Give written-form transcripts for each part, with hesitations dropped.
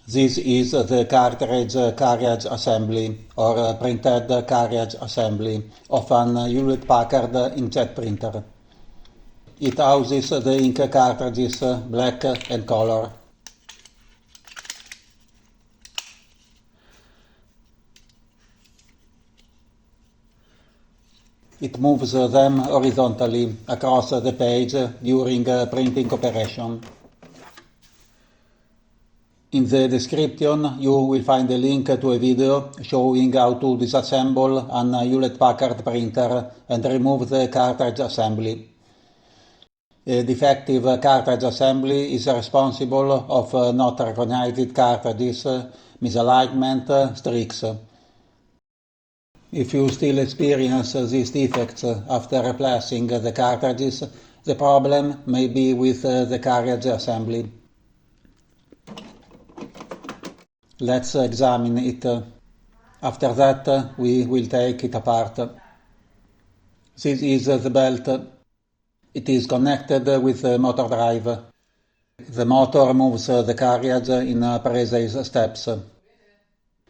This is the cartridge carriage assembly or printed carriage assembly of an Hewlett-Packard inkjet printer. It houses the ink cartridges black and color. It moves them horizontally across the page during printing operation. In the description you will find a link to a video showing how to disassemble an Hewlett-Packard printer and remove the cartridge assembly. A defective cartridge assembly is responsible of not recognized cartridges, misalignment, streaks. If you still experience these defects after replacing the cartridges, the problem may be with the carriage assembly. Let's examine it. After that, we will take it apart. This is the belt. It is connected with the motor drive. The motor moves the carriage in precise steps.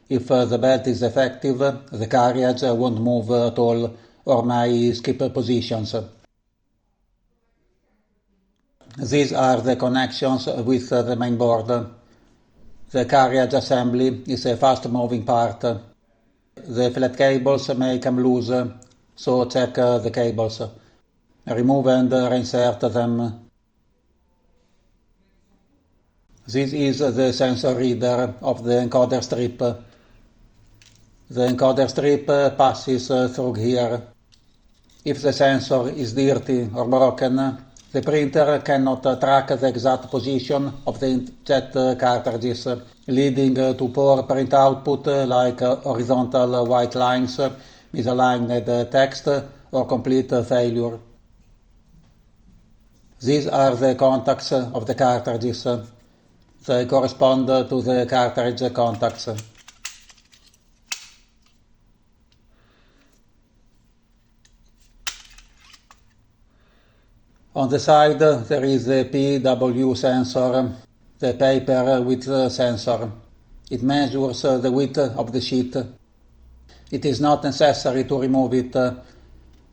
If the belt is defective, the carriage won't move at all or may skip positions. These are the connections with the main board. The carriage assembly is a fast-moving part. The flat cables may come loose, so check the cables. Remove and reinsert them. This is the sensor reader of the encoder strip. The encoder strip passes through here. If the sensor is dirty or broken, the printer cannot track the exact position of the inkjet cartridges, leading to poor print output like horizontal white lines, misaligned text, or complete failure. These are the contacts of the cartridges. They correspond to the cartridge contacts. On the side there is the PW sensor, the paper width sensor. It measures the width of the sheet. It is not necessary to remove it.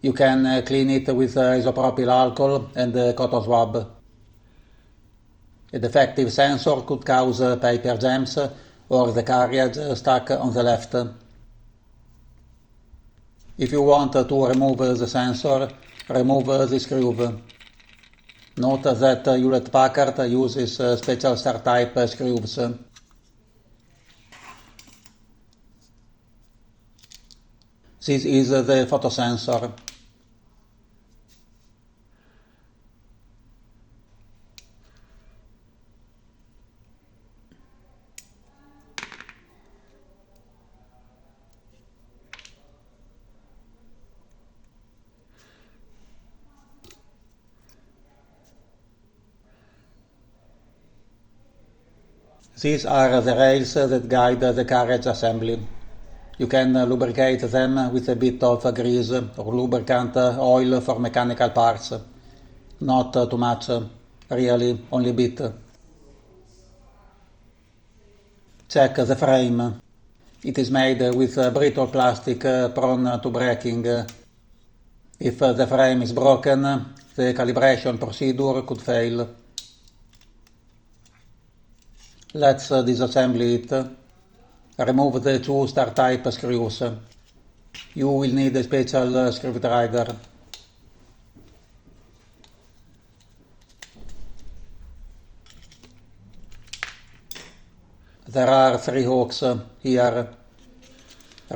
You can clean it with isopropyl alcohol and a cotton swab. A defective sensor could cause paper jams or the carriage stuck on the left. If you want to remove the sensor, remove the screw. Note that Hewlett-Packard uses special star-type screws. This is the photosensor. These are the rails that guide the carriage assembly. You can lubricate them with a bit of grease or lubricant oil for mechanical parts. Not too much, really, only a bit. Check the frame. It is made with brittle plastic prone to breaking. If the frame is broken, the calibration procedure could fail. Let's disassemble it. Remove the two star-type screws. You will need a special screwdriver. There are 3 hooks here.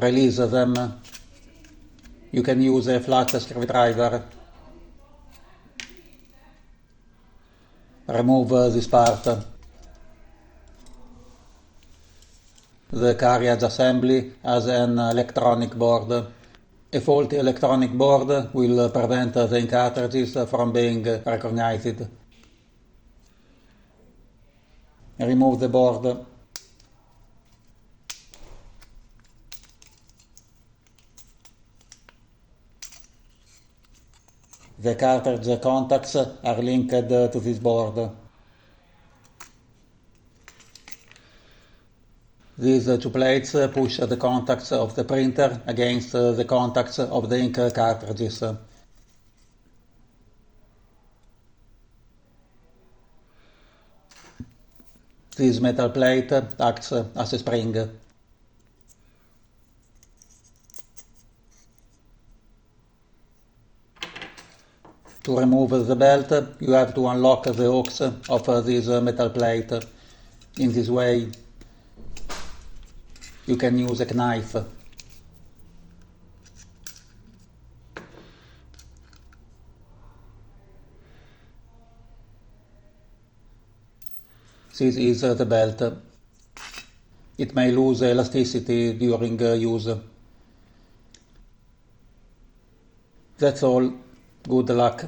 Release them. You can use a flat screwdriver. Remove this part. The carriage assembly has an electronic board. A faulty electronic board will prevent the ink cartridges from being recognized. Remove the board. The cartridge contacts are linked to this board. These two plates push the contacts of the printer against the contacts of the ink cartridges. This metal plate acts as a spring. To remove the belt, you have to unlock the hooks of this metal plate. In this way, you can use a knife. This is the belt. It may lose elasticity during use. That's all. Good luck.